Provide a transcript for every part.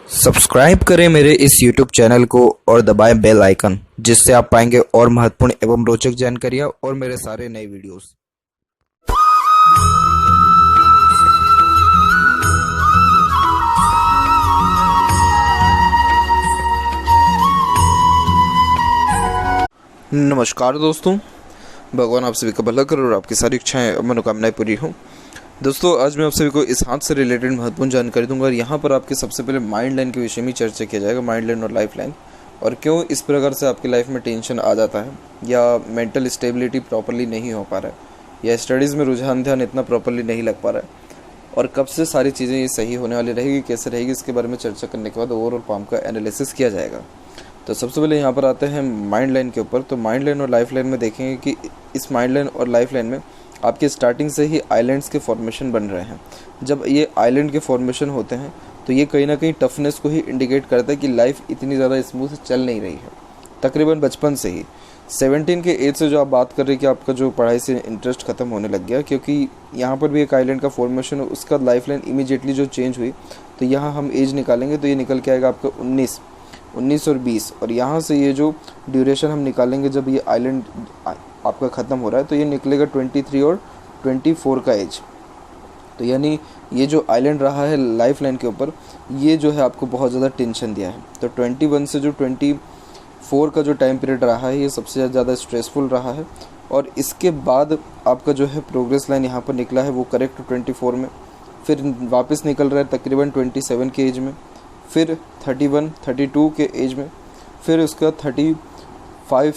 Subscribe करें मेरे इस YouTube चैनल को और दबाएं बेल आइकन, जिससे आप पाएंगे और महत्वपूर्ण एवं रोचक जानकारियाँ और मेरे सारे नए वीडियोस। नमस्कार दोस्तों, भगवान आप सभी का भला करे और आपकी सारी इच्छाएं और मनोकामनाएं पूरी हों। दोस्तों, आज मैं आप सभी को इस हाथ से रिलेटेड महत्वपूर्ण जानकारी दूंगा और यहाँ पर आपके सबसे पहले माइंड लाइन के विषय में चर्चा किया जाएगा। माइंड लाइन और लाइफ लाइन, और क्यों इस प्रकार से आपकी लाइफ में टेंशन आ जाता है, या मेंटल स्टेबिलिटी प्रॉपरली नहीं हो पा रहा है, या स्टडीज़ में रुझान ध्यान इतना प्रॉपरली नहीं लग पा रहा है, और कब से सारी चीज़ें ये सही होने वाली रहेगी, कैसे रहेगी, इसके बारे में चर्चा करने के बाद ओवरऑल पाम का एनालिसिस किया जाएगा। तो सबसे पहले यहाँ पर आते हैं माइंड लाइन के ऊपर। तो माइंड लाइन और लाइफ लाइन में देखेंगे कि इस माइंड लाइन और लाइफ लाइन में आपके स्टार्टिंग से ही आइलैंड्स के फॉर्मेशन बन रहे हैं। जब ये आइलैंड के फॉर्मेशन होते हैं तो ये कहीं ना कहीं टफनेस को ही इंडिकेट करता है कि लाइफ इतनी ज़्यादा स्मूथ चल नहीं रही है। तकरीबन बचपन से ही 17 के एज से जो आप बात कर रहे हैं कि आपका जो पढ़ाई से इंटरेस्ट ख़त्म होने लग गया, क्योंकि यहाँ पर भी एक आइलैंड का फॉर्मेशन है, उसका लाइफ लाइन इमीडिएटली जो चेंज हुई, तो यहाँ हम एज निकालेंगे तो ये निकल के आएगा आपका 19 और 20, और यहाँ से ये जो ड्यूरेशन हम निकालेंगे जब ये आइलैंड आपका ख़त्म हो रहा है तो ये निकलेगा 23 और 24 का एज। तो यानी ये जो आइलैंड रहा है लाइफ लाइन के ऊपर, ये जो है आपको बहुत ज़्यादा टेंशन दिया है। तो 21 से जो 24 का जो टाइम पीरियड रहा है, ये सबसे ज़्यादा स्ट्रेसफुल रहा है। और इसके बाद आपका जो है प्रोग्रेस लाइन यहाँ पर निकला है वो करेक्ट 24 में, फिर वापस निकल रहा है तकरीबन 27 के एज में, फिर 31, 32 के एज में, फिर उसका 35,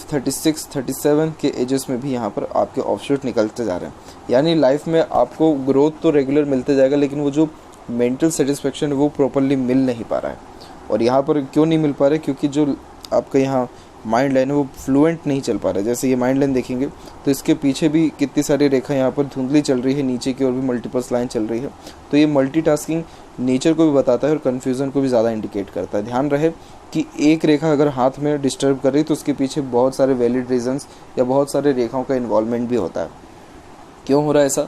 36, 37 के एजेस में भी यहाँ पर आपके ऑफशूट निकलते जा रहे हैं। यानी लाइफ में आपको ग्रोथ तो रेगुलर मिलते जाएगा, लेकिन वो जो मेंटल सेटिस्फेक्शन है वो प्रॉपरली मिल नहीं पा रहा है। और यहाँ पर क्यों नहीं मिल पा रहा है? क्योंकि जो आपका यहाँ माइंड लाइन है वो फ्लुएंट नहीं चल पा रहा है। जैसे ये माइंड लाइन देखेंगे तो इसके पीछे भी कितनी सारी रेखा यहाँ पर धुंधली चल रही है, नीचे की ओर भी मल्टीपल्स लाइन चल रही है। तो ये मल्टीटास्किंग नेचर को भी बताता है और कन्फ्यूज़न को भी ज़्यादा इंडिकेट करता है। ध्यान रहे कि एक रेखा अगर हाथ में डिस्टर्ब कर रही तो उसके पीछे बहुत सारे वैलिड रीजंस या बहुत सारे रेखाओं का इन्वॉल्वमेंट भी होता है। क्यों हो रहा है ऐसा?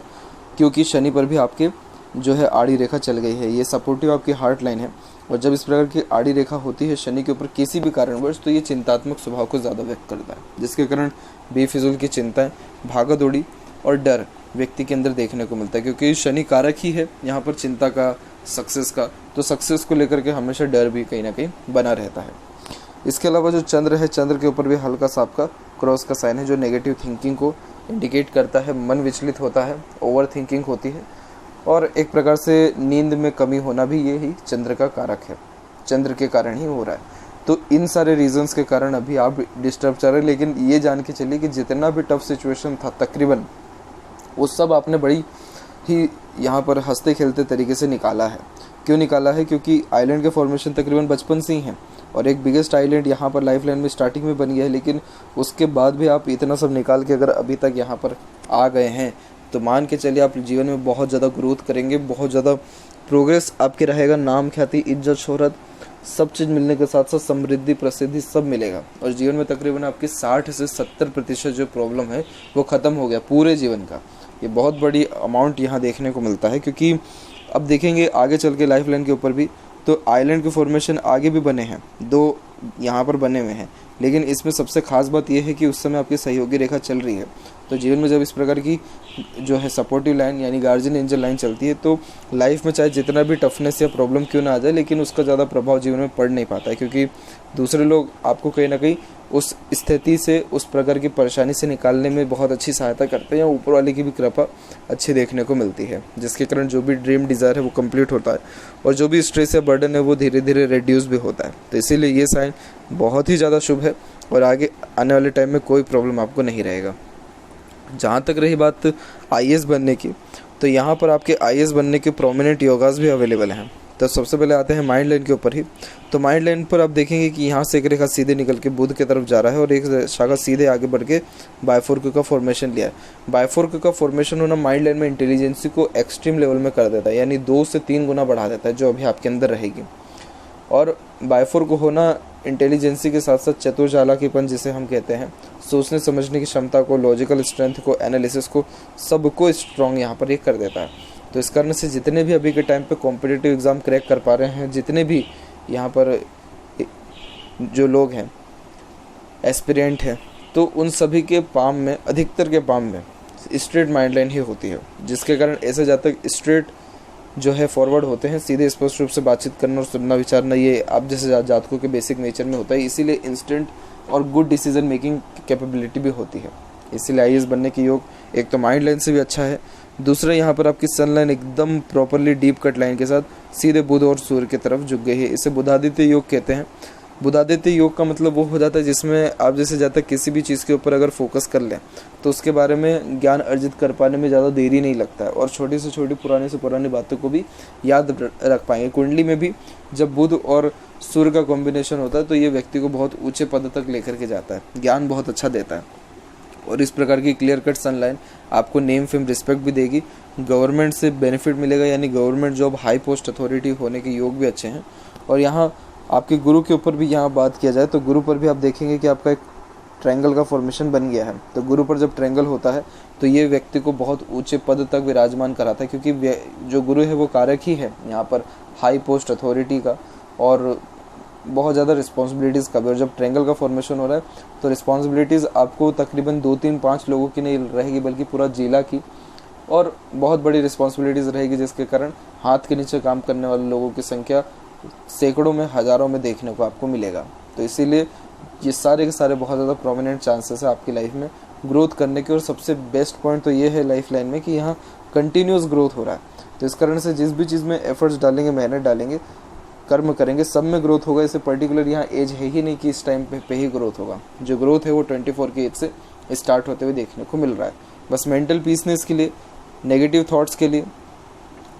क्योंकि शनि पर भी आपके जो है आड़ी रेखा चल गई है। ये सपोर्टिव आपकी हार्ट लाइन है, और जब इस प्रकार की आड़ी रेखा होती है शनि के ऊपर किसी भी कारणवश, तो ये चिंतात्मक स्वभाव को ज़्यादा व्यक्त करता है, जिसके कारण बेफिजूल की चिंताएं, भागा दौड़ी और डर व्यक्ति के अंदर देखने को मिलता है। क्योंकि शनि कारक ही है यहाँ पर चिंता का, सक्सेस का, तो सक्सेस को लेकर के हमेशा डर भी कहीं ना कहीं बना रहता है। इसके अलावा जो चंद्र है, चंद्र के ऊपर भी हल्का सा आपका क्रॉस का साइन है, जो नेगेटिव थिंकिंग को इंडिकेट करता है। मन विचलित होता है, ओवर थिंकिंग होती है, और एक प्रकार से नींद में कमी होना भी ये ही चंद्र का कारक है, चंद्र के कारण ही हो रहा है। तो इन सारे रीजंस के कारण अभी आप डिस्टर्ब चल रहे हैं, लेकिन ये जान के चलिए कि जितना भी टफ सिचुएशन था तकरीबन वो सब आपने बड़ी ही यहाँ पर हंसते खेलते तरीके से निकाला है। क्यों निकाला है? क्योंकि आइलैंड के फॉर्मेशन तकरीबन बचपन से ही हैं, और एक बिगेस्ट आइलैंड यहाँ पर लाइफ लाइन में स्टार्टिंग में बन गया है, लेकिन उसके बाद भी आप इतना सब निकाल के अगर अभी तक यहाँ पर आ गए हैं तो मान के चलिए आप जीवन में बहुत ज़्यादा ग्रोथ करेंगे, बहुत ज़्यादा प्रोग्रेस आपके रहेगा, नाम ख्याति, इज्जत, शोहरत, सब चीज़ मिलने के साथ साथ समृद्धि, प्रसिद्धि सब मिलेगा। और जीवन में तकरीबन आपकी 60 से 70% जो प्रॉब्लम है वो ख़त्म हो गया पूरे जीवन का। ये बहुत बड़ी अमाउंट यहाँ देखने को मिलता है, क्योंकि अब देखेंगे आगे चल के लाइफ लाइन के ऊपर भी तो आइलैंड के फॉर्मेशन आगे भी बने हैं, 2 यहाँ पर बने हुए हैं, लेकिन इसमें सबसे खास बात यह है कि उस समय आपकी सहयोगी रेखा चल रही है। तो जीवन में जब इस प्रकार की जो है सपोर्टिव लाइन यानी गार्जियन एंजल लाइन चलती है, तो लाइफ में चाहे जितना भी टफनेस या प्रॉब्लम क्यों ना आ जाए, लेकिन उसका ज़्यादा प्रभाव जीवन में पड़ नहीं पाता है, क्योंकि दूसरे लोग आपको कहीं ना कहीं उस स्थिति से, उस प्रकार की परेशानी से निकालने में बहुत अच्छी सहायता करते हैं। ऊपर वाले की भी कृपा अच्छी देखने को मिलती है, जिसके कारण जो भी ड्रीम डिज़ायर है वो कंप्लीट होता है, और जो भी स्ट्रेस या बर्डन है वो धीरे धीरे रिड्यूस भी होता है। तो इसीलिए ये साइन बहुत ही ज़्यादा शुभ है, और आगे आने वाले टाइम में कोई प्रॉब्लम आपको नहीं रहेगा। जहाँ तक रही बात आईएएस बनने की, तो यहाँ पर आपके आईएएस बनने के प्रोमिनेंट योगास भी अवेलेबल हैं। तो सबसे पहले आते हैं माइंड लाइन के ऊपर ही। तो माइंड लाइन पर आप देखेंगे कि यहाँ से एक रेखा सीधे निकल के बुध की तरफ जा रहा है, और एक शाखा सीधे आगे बढ़ के बायफोर्क का फॉर्मेशन लिया है। बायफोर्क का फॉर्मेशन होना माइंड लाइन में इंटेलिजेंसी को एक्सट्रीम लेवल में कर देता है, यानी 2 से 3 गुना बढ़ा देता है, जो अभी आपके अंदर रहेगी। और बायफोर्क होना इंटेलिजेंसी के साथ साथ चतुर चालाकीपन जिसे हम कहते हैं, सोचने समझने की क्षमता को, लॉजिकल स्ट्रेंथ को, एनालिसिस को, सबको स्ट्रॉन्ग यहाँ पर ये कर देता है। तो इस कारण से जितने भी अभी के टाइम पे कॉम्पिटिटिव एग्ज़ाम क्रैक कर पा रहे हैं, जितने भी यहाँ पर जो लोग हैं एस्पिरेंट हैं, तो उन सभी के पाम में, अधिकतर के पाम में स्ट्रेट माइंड लाइन ही होती है, जिसके कारण ऐसे जातक स्ट्रेट जो है फॉरवर्ड होते हैं, सीधे स्पष्ट रूप से बातचीत करना और सुनना विचारना, ये आप जैसे जातकों के बेसिक नेचर में होता है। इसीलिए इंस्टेंट और गुड डिसीजन मेकिंग कैपेबिलिटी भी होती है। इसीलिए आईएएस बनने की योग एक तो माइंड लाइन से भी अच्छा है, दूसरा यहाँ पर आपकी सन लाइन एकदम प्रॉपरली डीप कट लाइन के साथ सीधे बुध और सूर्य की तरफ झुक गई है। इसे बुधादित्य योग कहते हैं। बुधादित्य योग का मतलब वो हो जाता है जिसमें आप जैसे जातक किसी भी चीज़ के ऊपर अगर फोकस कर लें तो उसके बारे में ज्ञान अर्जित कर पाने में ज़्यादा देरी नहीं लगता है, और छोटी से छोटी पुरानी से पुरानी बातों को भी याद रख पाएंगे। कुंडली में भी जब बुध और सूर्य का कॉम्बिनेशन होता है तो ये व्यक्ति को बहुत ऊंचे पद तक लेकर के जाता है, ज्ञान बहुत अच्छा देता है। और इस प्रकार की क्लियर कट सनलाइन आपको नेम फेम रिस्पेक्ट भी देगी, गवर्नमेंट से बेनिफिट मिलेगा, यानी government job, high post authority होने के योग भी अच्छे हैं। और यहाँ आपके गुरु के ऊपर भी यहाँ बात किया जाए तो गुरु पर भी आप देखेंगे कि आपका एक ट्रायंगल का फॉर्मेशन बन गया है। तो गुरु पर जब ट्रायंगल होता है तो ये व्यक्ति को बहुत ऊंचे पद तक विराजमान कराता है, क्योंकि जो गुरु है वो कारक ही है यहाँ पर हाई पोस्ट अथॉरिटी का और बहुत ज़्यादा रिस्पॉन्सिबिलिटीज़ का भी। और जब ट्रायंगल का फॉर्मेशन हो रहा है तो रिस्पॉन्सिबिलिटीज़ आपको तकरीबन 2-3-5 लोगों की नहीं रहेगी, बल्कि पूरा जिला की, और बहुत बड़ी रिस्पॉन्सिबिलिटीज़ रहेगी, जिसके कारण हाथ के नीचे काम करने वाले लोगों की संख्या सैकड़ों में, हज़ारों में देखने को आपको मिलेगा। तो इसीलिए ये सारे के सारे बहुत ज़्यादा प्रोमिनेंट चांसेस है आपकी लाइफ में ग्रोथ करने के। और सबसे बेस्ट पॉइंट तो ये है लाइफ लाइन में कि यहाँ कंटिन्यूस ग्रोथ हो रहा है। तो इस कारण से जिस भी चीज़ में एफर्ट्स डालेंगे, मेहनत डालेंगे, कर्म करेंगे, सब में ग्रोथ होगा। इसे पर्टिकुलर यहाँ एज है ही नहीं कि इस टाइम पे ही ग्रोथ होगा। जो ग्रोथ है वो 24 की एज से स्टार्ट होते हुए देखने को मिल रहा है। बस मेंटल पीसनेस के लिए, नेगेटिव थॉट्स के लिए,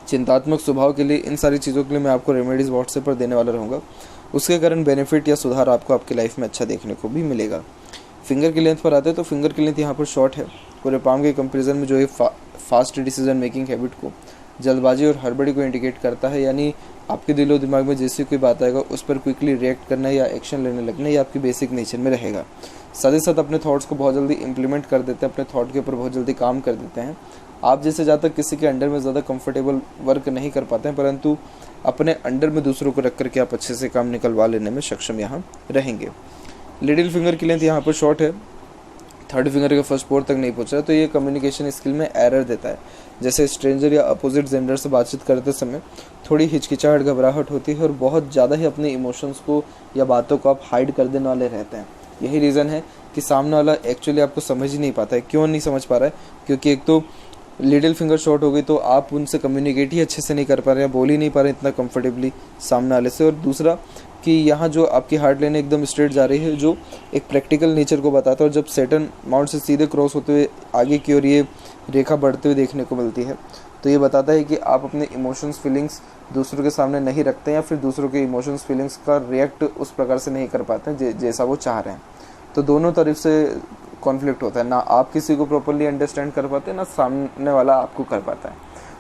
चिंतात्मक स्वभाव के लिए, इन सारी चीज़ों के लिए मैं आपको रेमेडीज़ व्हाट्सएप पर देने वाला रहूँगा। उसके कारण बेनिफिट या सुधार आपको आपकी लाइफ में अच्छा देखने को भी मिलेगा। फिंगर की लेंथ पर आते हैं तो फिंगर की लेंथ यहाँ पर शॉर्ट है। पूरे पाम के कंपेरिजन में जो है फास्ट डिसीजन मेकिंग हैबिट को, जल्दबाजी और हड़बड़ी को इंडिकेट करता है, यानी आपके दिलो दिमाग में जैसी कोई बात आएगा उस पर क्विकली रिएक्ट करना या एक्शन लेने लगना, ये आपकी बेसिक नेचर में रहेगा। साथ ही साथ अपने थॉट्स को बहुत जल्दी इंप्लीमेंट कर देते हैं, अपने थॉट के ऊपर बहुत जल्दी काम कर देते हैं। आप जैसे ज़्यादा किसी के अंडर में ज़्यादा कंफर्टेबल वर्क नहीं कर पाते हैं, परंतु अपने अंडर में दूसरों को रख करके आप अच्छे से काम निकलवा लेने में सक्षम यहाँ रहेंगे। लिटिल फिंगर की लेंथ यहाँ पर शॉर्ट है, थर्ड फिंगर के फर्स्ट पोर तक नहीं पहुँच रहा, तो ये कम्युनिकेशन स्किल में एरर देता है। जैसे स्ट्रेंजर या अपोजिट जेंडर से बातचीत करते समय थोड़ी हिचकिचाहट, घबराहट होती है और बहुत ज़्यादा ही अपने इमोशंस को या बातों को आप हाइड कर देने वाले रहते हैं। यही रीज़न है कि सामने वाला एक्चुअली आपको समझ ही नहीं पाता है। क्यों नहीं समझ पा रहा है? क्योंकि एक तो लिटिल फिंगर शॉर्ट हो गई तो आप उनसे कम्युनिकेट ही अच्छे से नहीं कर पा रहे हैं, बोल ही नहीं पा रहे इतना कंफर्टेबली सामने वाले से। और दूसरा कि यहाँ जो आपकी हार्ट लाइन एकदम स्ट्रेट जा रही है, जो एक प्रैक्टिकल नेचर को बताता है, और जब सैटर्न माउंट से सीधे क्रॉस होते हुए आगे की ओर ये रेखा बढ़ते हुए देखने को मिलती है, तो ये बताता है कि आप अपने इमोशंस फीलिंग्स दूसरों के सामने नहीं रखते, या फिर दूसरों के इमोशंस फीलिंग्स का रिएक्ट उस प्रकार से नहीं कर पाते हैं जैसा वो चाह रहे हैं। तो दोनों तरफ से कॉन्फ्लिक्ट होता है, ना आप किसी को प्रॉपरली अंडरस्टैंड कर पाते, ना सामने वाला आपको कर पाता है।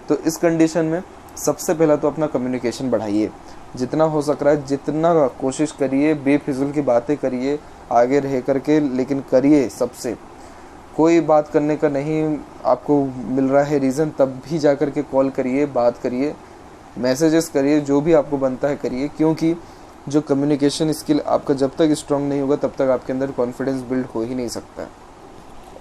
तो इस कंडीशन में सबसे पहला तो अपना कम्युनिकेशन बढ़ाइए, जितना हो सक रहा है जितना कोशिश करिए, बेफिजुल की बातें करिए आगे रह करके, लेकिन करिए सबसे। कोई बात करने का नहीं आपको मिल रहा है रीज़न, तब भी जा कर के कॉल करिए, बात करिए, मैसेजेस करिए, जो भी आपको बनता है करिए, क्योंकि जो कम्युनिकेशन स्किल आपका जब तक स्ट्रांग नहीं होगा तब तक आपके अंदर कॉन्फिडेंस बिल्ड हो ही नहीं सकता है।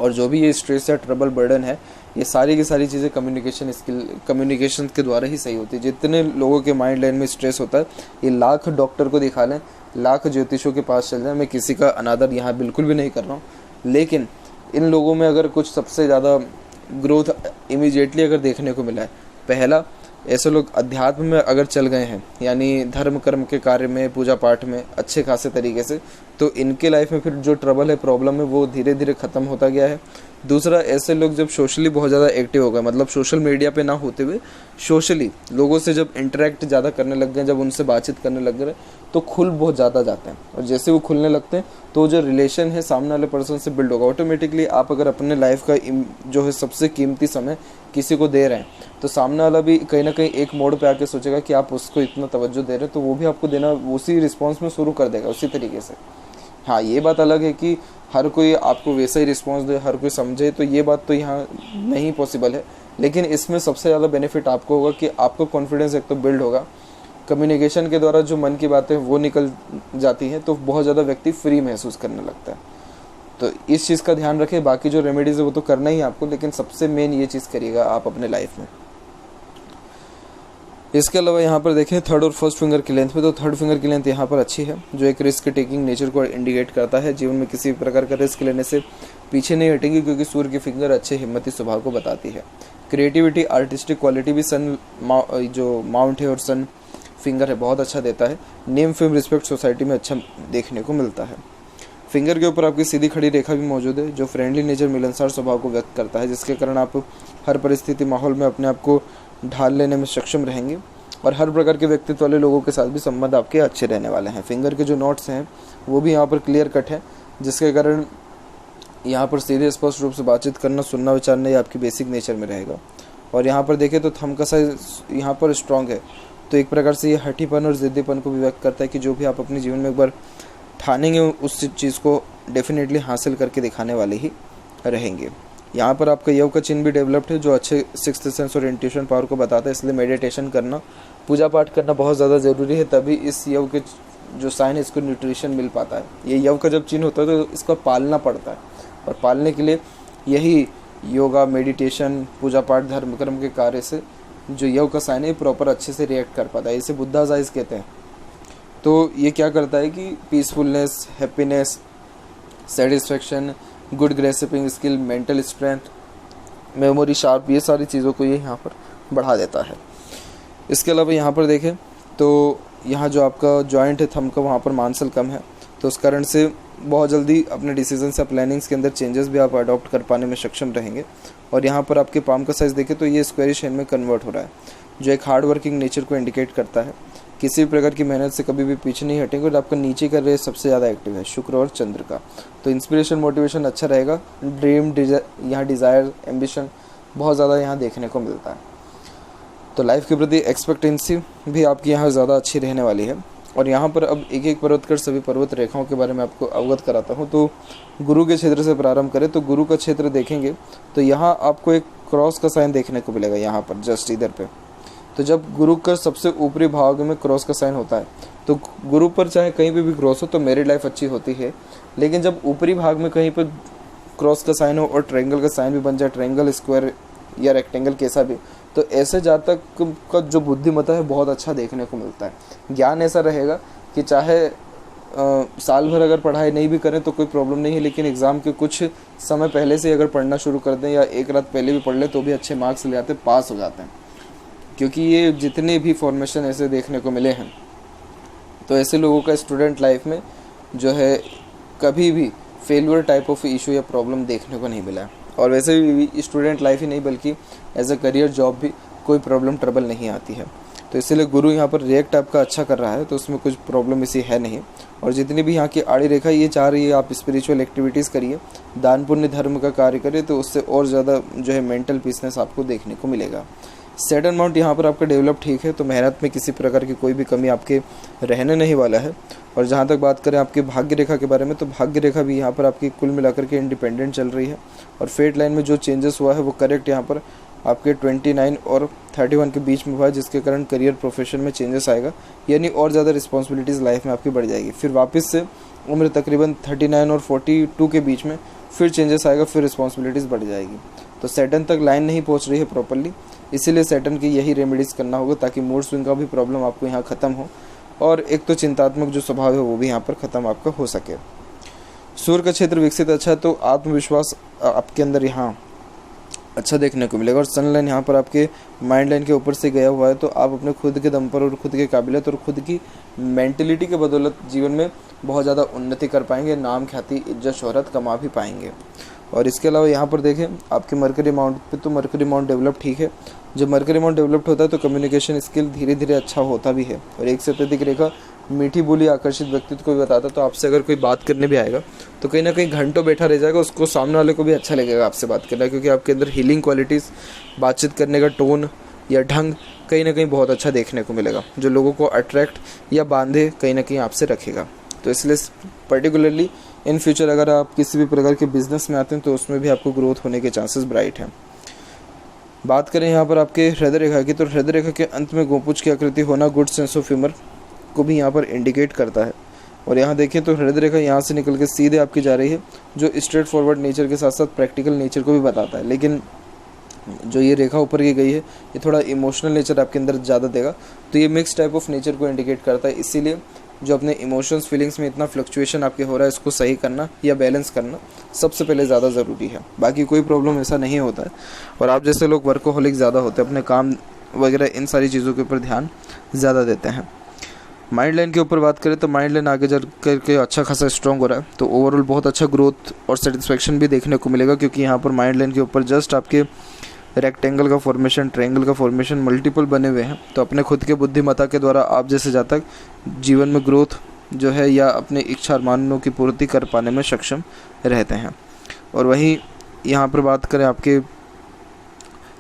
और जो भी ये स्ट्रेस या ट्रबल बर्डन है, ये सारी की सारी चीज़ें कम्युनिकेशन के द्वारा ही सही होती है। जितने लोगों के माइंड लाइन में स्ट्रेस होता है, ये लाख डॉक्टर को दिखा लें, लाख ज्योतिषों के पास चल जाएं, मैं किसी का अनादर यहाँ बिल्कुल भी नहीं कर रहा हूँ, लेकिन इन लोगों में अगर कुछ सबसे ज़्यादा ग्रोथ इमीडिएटली अगर देखने को मिला है, पहला, ऐसे लोग अध्यात्म में अगर चल गए हैं, यानी धर्म कर्म के कार्य में, पूजा पाठ में अच्छे खासे तरीके से, तो इनके लाइफ में फिर जो ट्रबल है, प्रॉब्लम है, वो धीरे धीरे ख़त्म होता गया है। दूसरा, ऐसे लोग जब सोशली बहुत ज़्यादा एक्टिव हो गए, मतलब सोशल मीडिया पे ना होते हुए सोशली लोगों से जब इंटरेक्ट ज़्यादा करने लग गए, जब उनसे बातचीत करने लग गए, तो खुल बहुत ज़्यादा जाते हैं। और जैसे वो खुलने लगते हैं तो जो रिलेशन है सामने वाले पर्सन से बिल्ड होगा ऑटोमेटिकली। आप अगर अपने लाइफ का जो है सबसे कीमती समय किसी को दे रहे हैं, तो सामने वाला भी कहीं ना कहीं एक मोड़ पे आके सोचेगा कि आप उसको इतना तवज्जो दे रहे हैं, तो वो भी आपको देना उसी रिस्पॉन्स में शुरू कर देगा, उसी तरीके से। हाँ, ये बात अलग है कि हर कोई आपको वैसा ही रिस्पॉन्स दे, हर कोई समझे, तो ये बात तो यहाँ नहीं पॉसिबल है। लेकिन इसमें सबसे ज़्यादा बेनिफिट आपको होगा कि आपको कॉन्फिडेंस एक तो बिल्ड होगा, कम्युनिकेशन के द्वारा जो मन की बातें वो निकल जाती हैं, तो बहुत ज़्यादा व्यक्ति फ्री महसूस करने लगता है। तो इस चीज़ का ध्यान रखें। बाकी जो रेमेडीज़ है वो तो करना ही है आपको, लेकिन सबसे मेन ये चीज़ करिएगा आप अपने लाइफ में। इसके अलावा यहाँ पर देखें थर्ड और फर्स्ट फिंगर की लेंथ में, तो थर्ड फिंगर की लेंथ यहाँ पर अच्छी है, जो एक रिस्क टेकिंग नेचर को इंडिकेट करता है। जीवन में किसी प्रकार का रिस्क लेने से पीछे नहीं हटेंगे, क्योंकि सूर्य की फिंगर अच्छे हिम्मती स्वभाव को बताती है। क्रिएटिविटी, आर्टिस्टिक क्वालिटी भी सन जो माउंट है और सन फिंगर है बहुत अच्छा देता है। नेम, फेम, रिस्पेक्ट सोसाइटी में अच्छा देखने को मिलता है। फिंगर के ऊपर आपकी सीधी खड़ी रेखा भी मौजूद है, जो फ्रेंडली नेचर, मिलनसार स्वभाव को व्यक्त करता है, जिसके कारण आप हर परिस्थिति माहौल में अपने आप को ढाल लेने में सक्षम रहेंगे और हर प्रकार के व्यक्तित्व वाले लोगों के साथ भी संबंध आपके अच्छे रहने वाले हैं। फिंगर के जो नोट्स हैं वो भी यहाँ पर क्लियर कट है, जिसके कारण यहाँ पर सीधे स्पष्ट रूप से बातचीत करना, सुनना, विचारना ये आपकी बेसिक नेचर में रहेगा। और यहाँ पर देखें तो थंब का साइज यहाँ पर स्ट्रॉन्ग है, तो एक प्रकार से ये हठीपन और ज़िद्दीपन को भी व्यक्त करता है कि जो भी आप अपने जीवन में एक बार ठानेंगे उस चीज़ को डेफिनेटली हासिल करके दिखाने वाले ही रहेंगे। यहाँ पर आपका यव का चिन्ह भी डेवलप्ड है, जो अच्छे सिक्स्थ सेंस और इंट्यूशन पावर को बताता है। इसलिए मेडिटेशन करना, पूजा पाठ करना बहुत ज़्यादा ज़रूरी है, तभी इस यव के जो साइन है इसको न्यूट्रिशन मिल पाता है। ये यव का जब चिन्ह होता है तो इसको पालना पड़ता है, और पालने के लिए यही योगा, मेडिटेशन, पूजा पाठ, धर्म कर्म के कार्य से जो यव का साइन है प्रॉपर अच्छे से रिएक्ट कर पाता है। इसे बुद्धाज़ आइज कहते हैं। तो ये क्या करता है कि peacefulness, happiness, satisfaction, good grasping skill, mental strength, memory sharp, ये सारी चीज़ों को ये यहाँ पर बढ़ा देता है। इसके अलावा यहाँ पर देखें तो यहाँ जो आपका जॉइंट है थंब का, वहाँ पर मांसल कम है, तो उस कारण से बहुत जल्दी अपने डिसीजंस या प्लानिंग्स के अंदर चेंजेस भी आप अडॉप्ट कर पाने में सक्षम रहेंगे। और यहाँ पर आपके पाम का साइज़ देखें तो ये स्क्वायरिश हैंड में कन्वर्ट हो रहा है, जो एक हार्ड वर्किंग नेचर को इंडिकेट करता है। किसी भी प्रकार की मेहनत से कभी भी पीछे नहीं हटेंगे। और आपका नीचे का रेस सबसे ज़्यादा एक्टिव है, शुक्र और चंद्र का, तो इंस्पिरेशन, मोटिवेशन अच्छा रहेगा। ड्रीम, यहाँ डिज़ायर, एम्बिशन बहुत ज़्यादा यहाँ देखने को मिलता है। तो लाइफ के प्रति एक्सपेक्टेंसी भी आपकी यहाँ ज़्यादा अच्छी रहने वाली है। और यहाँ पर अब एक एक पर्वत कर सभी पर्वत रेखाओं के बारे में आपको अवगत कराता हूँ। तो गुरु के क्षेत्र से प्रारंभ करें तो गुरु का क्षेत्र देखेंगे तो यहाँ आपको एक क्रॉस का साइन देखने को मिलेगा, यहाँ पर जस्ट इधर पे। तो जब गुरु का सबसे ऊपरी भाग में क्रॉस का साइन होता है, तो गुरु पर चाहे कहीं पे भी क्रॉस हो तो मैरिड लाइफ अच्छी होती है। लेकिन जब ऊपरी भाग में कहीं पर क्रॉस का साइन हो और ट्रायंगल का साइन भी बन जाए, ट्रायंगल, स्क्वायर या रेक्टेंगल कैसा भी, तो ऐसे जातक का जो बुद्धिमत्ता है बहुत अच्छा देखने को मिलता है। ज्ञान ऐसा रहेगा कि चाहे साल भर अगर पढ़ाई नहीं भी करें तो कोई प्रॉब्लम नहीं है, लेकिन एग्ज़ाम के कुछ समय पहले से अगर पढ़ना शुरू कर दें या एक रात पहले भी पढ़ लें तो भी अच्छे मार्क्स ले आते, पास हो जाते हैं। क्योंकि ये जितने भी फॉर्मेशन ऐसे देखने को मिले हैं, तो ऐसे लोगों का स्टूडेंट लाइफ में जो है कभी भी फेलियर टाइप ऑफ इशू या प्रॉब्लम देखने को नहीं मिला है। और वैसे भी स्टूडेंट लाइफ ही नहीं बल्कि एज अ करियर जॉब भी कोई प्रॉब्लम ट्रबल नहीं आती है। तो इसीलिए गुरु यहाँ पर रिएक्ट आपका अच्छा कर रहा है, तो उसमें कुछ प्रॉब्लम इसी है नहीं। और जितनी भी यहाँ की आड़ी रेखा ये चाह रही है आप स्पिरिचुअल एक्टिविटीज़ करिए, दान पुण्य धर्म का कार्य करिए, तो उससे और ज़्यादा जो है मेंटल पीसनेस आपको देखने को मिलेगा। सैटर्न माउंट यहाँ पर आपका डेवलप ठीक है, तो मेहनत में किसी प्रकार की कोई भी कमी आपके रहने नहीं वाला है। और जहाँ तक बात करें आपके भाग्य रेखा के बारे में, तो भाग्य रेखा भी यहाँ पर आपकी कुल मिलाकर के इंडिपेंडेंट चल रही है। और फेट लाइन में जो चेंजेस हुआ है वो करेक्ट यहाँ पर आपके 29 और 31 के बीच में हुआ है, जिसके कारण करियर प्रोफेशन में चेंजेस आएगा, यानी और ज़्यादा रिस्पॉन्सिबिलिटीज़ लाइफ में आपकी बढ़ जाएगी। फिर वापस से उम्र तकरीबन 39 और 42 के बीच में फिर चेंजेस आएगा, फिर रिस्पॉन्सिबिलिटीज़ बढ़ जाएगी। तो सैटर्न तक लाइन नहीं पहुँच रही है प्रॉपरली, इसीलिए सैटर्न की यही रेमेडीज़ करना होगा ताकि मूड स्विंग का भी प्रॉब्लम आपको यहाँ ख़त्म हो और एक तो चिंतात्मक जो स्वभाव है वो भी यहाँ पर ख़त्म आपका हो सके। सूर्य का क्षेत्र विकसित अच्छा है, तो आत्मविश्वास आपके अंदर यहाँ अच्छा देखने को मिलेगा। और सन लाइन यहाँ पर आपके माइंड लाइन के ऊपर से गया हुआ है, तो आप अपने खुद के दम पर और खुद के काबिलियत और खुद की मेंटलिटी के बदौलत जीवन में बहुत ज़्यादा उन्नति कर पाएंगे, नाम, ख्याति, इज्जत, शोहरत कमा भी पाएंगे। और इसके अलावा यहाँ पर देखें आपके मरकरी माउंट पे, तो मरकरी माउंट डेवलप ठीक है। जब मरकरी माउंट डेवलप्ड होता है तो कम्युनिकेशन स्किल धीरे धीरे अच्छा होता भी है। और एक से अत्यधिक रेखा मीठी बोली आकर्षित व्यक्तित्व को भी बताता है, तो आपसे अगर कोई बात करने भी आएगा तो कहीं ना कहीं घंटों बैठा रह जाएगा, उसको सामने वाले को भी अच्छा लगेगा आपसे बात करना, क्योंकि आपके अंदर हीलिंग क्वालिटीज़, बातचीत करने का टोन या ढंग कहीं ना कहीं बहुत अच्छा देखने को मिलेगा, जो लोगों को अट्रैक्ट या बांधे कहीं ना कहीं आपसे रखेगा। तो इसलिए पर्टिकुलरली इन फ्यूचर अगर आप किसी भी प्रकार के बिजनेस में आते हैं तो उसमें भी आपको ग्रोथ होने के चांसेस ब्राइट हैं। बात करें यहाँ पर आपके हृदय रेखा की, तो हृदय रेखा के अंत में गोपुज की आकृति होना गुड सेंस ऑफ ह्यूमर को भी यहाँ पर इंडिकेट करता है। और यहाँ देखें तो हृदय रेखा यहाँ से निकल के सीधे आपकी जा रही है, जो स्ट्रेट फॉरवर्ड नेचर के साथ साथ प्रैक्टिकल नेचर को भी बताता है। लेकिन जो ये रेखा ऊपर की गई है ये थोड़ा इमोशनल नेचर आपके अंदर ज़्यादा देगा, तो ये मिक्स टाइप ऑफ नेचर को इंडिकेट करता है। इसीलिए जो अपने इमोशंस फीलिंग्स में इतना फ्लक्चुएशन आपके हो रहा है, इसको सही करना या बैलेंस करना सबसे पहले ज़्यादा ज़रूरी है। बाकी कोई प्रॉब्लम ऐसा नहीं होता है। और आप जैसे लोग वर्कोहॉलिक ज़्यादा होते हैं, अपने काम वगैरह इन सारी चीज़ों के ऊपर ध्यान ज़्यादा देते हैं। माइंड लाइन के ऊपर बात करें तो माइंड लाइन आगे जा करके अच्छा खासा स्ट्रॉन्ग हो रहा है, तो ओवरऑल बहुत अच्छा ग्रोथ और सेटिस्फेक्शन भी देखने को मिलेगा, क्योंकि यहाँ पर माइंड लाइन के ऊपर जस्ट आपके रेक्टेंगल का फॉर्मेशन, ट्रायंगल का फॉर्मेशन, मल्टीपल बने हुए हैं। तो अपने खुद के बुद्धिमत्ता के द्वारा आप जैसे जातक जीवन में ग्रोथ जो है या अपने इच्छा अरमानों की पूर्ति कर पाने में सक्षम रहते हैं। और वहीं यहाँ पर बात करें आपके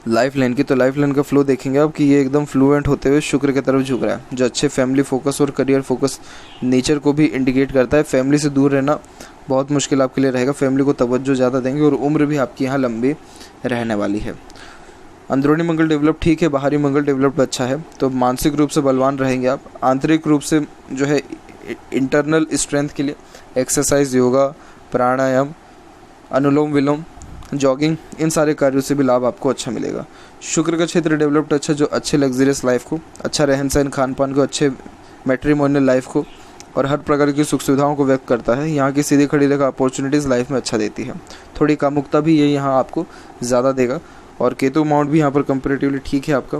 लाइफ लाइन की, तो लाइफ लाइन का फ्लो देखेंगे आप कि ये एकदम फ्लुएंट होते हुए शुक्र की तरफ झुक रहा है, जो अच्छे फैमिली फोकस और करियर फोकस नेचर को भी इंडिकेट करता है। फैमिली से दूर रहना बहुत मुश्किल आपके लिए रहेगा, फैमिली को तवज्जो ज़्यादा देंगे और उम्र भी आपकी यहाँ लंबी रहने वाली है। अंदरूनी मंगल डेवलप ठीक है, बाहरी मंगल डेवलप अच्छा है, तो मानसिक रूप से बलवान रहेंगे आप। आंतरिक रूप से जो है इंटरनल स्ट्रेंथ के लिए एक्सरसाइज, योगा, प्राणायाम, अनुलोम विलोम, जॉगिंग, इन सारे कार्यों से भी लाभ आपको अच्छा मिलेगा। शुक्र का क्षेत्र डेवलप्ड अच्छा, जो अच्छे लग्जरियस लाइफ को, अच्छा रहन सहन, खान पान को, अच्छे मैट्रिमोनियल लाइफ को और हर प्रकार की सुख सुविधाओं को व्यक्त करता है। यहाँ की सीधी खड़ी रेखा अपॉर्चुनिटीज़ लाइफ में अच्छा देती है। थोड़ी कामुकता भी ये यहाँ आपको ज़्यादा देगा। और केतु अमाउंट भी यहाँ पर कंपेरेटिवली ठीक है आपका।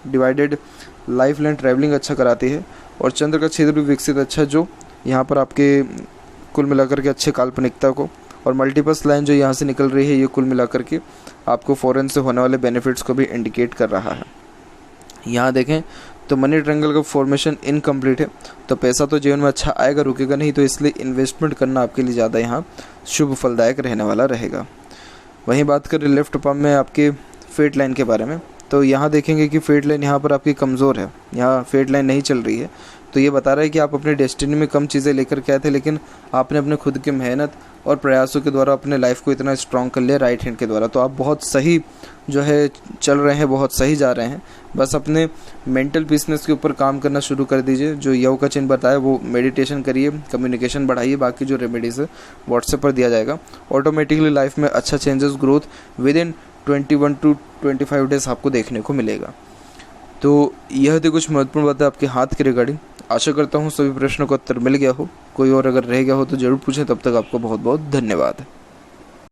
डिवाइडेड लाइफ लाइन ट्रैवलिंग अच्छा कराती है। और चंद्र का क्षेत्र भी विकसित अच्छा, जो यहाँ पर आपके कुल मिलाकर के अच्छे काल्पनिकता को, और मल्टीपल्स लाइन जो यहाँ से निकल रही है ये कुल मिलाकर के आपको फॉरेन से होने वाले बेनिफिट्स को भी इंडिकेट कर रहा है। यहाँ देखें तो मनी ट्रायंगल का फॉर्मेशन इनकम्प्लीट है, तो पैसा तो जीवन में अच्छा आएगा, रुकेगा नहीं, तो इसलिए इन्वेस्टमेंट करना आपके लिए ज़्यादा यहाँ शुभ फलदायक रहने वाला रहेगा। वहीं बात करें लेफ्ट पाम में आपके फेट लाइन के बारे में, तो यहाँ देखेंगे कि फेट लाइन यहाँ पर आपकी कमज़ोर है, यहाँ फेट लाइन नहीं चल रही है। तो ये बता रहा है कि आप अपने डेस्टिनी में कम चीज़ें लेकर के आए थे, लेकिन आपने अपने खुद की मेहनत और प्रयासों के द्वारा अपने लाइफ को इतना स्ट्रॉन्ग कर लिया राइट हैंड के द्वारा। तो आप बहुत सही जो है चल रहे हैं, बहुत सही जा रहे हैं। बस अपने मेंटल पीसनेस के ऊपर काम करना शुरू कर दीजिए। जो योग का चिन्ह बताया वो मेडिटेशन करिए, कम्युनिकेशन बढ़ाइए, बाकी जो रेमेडीज़ है व्हाट्सएप पर दिया जाएगा। ऑटोमेटिकली लाइफ में अच्छा changes, growth with in 21 to 25 days आपको देखने को मिलेगा। तो यह थी कुछ महत्वपूर्ण बातें आपके हाथ के रिगार्डिंग। आशा करता हूँ सभी प्रश्नों का उत्तर मिल गया हो। कोई और अगर रह गया हो तो ज़रूर पूछें। तब तक आपको बहुत बहुत धन्यवाद।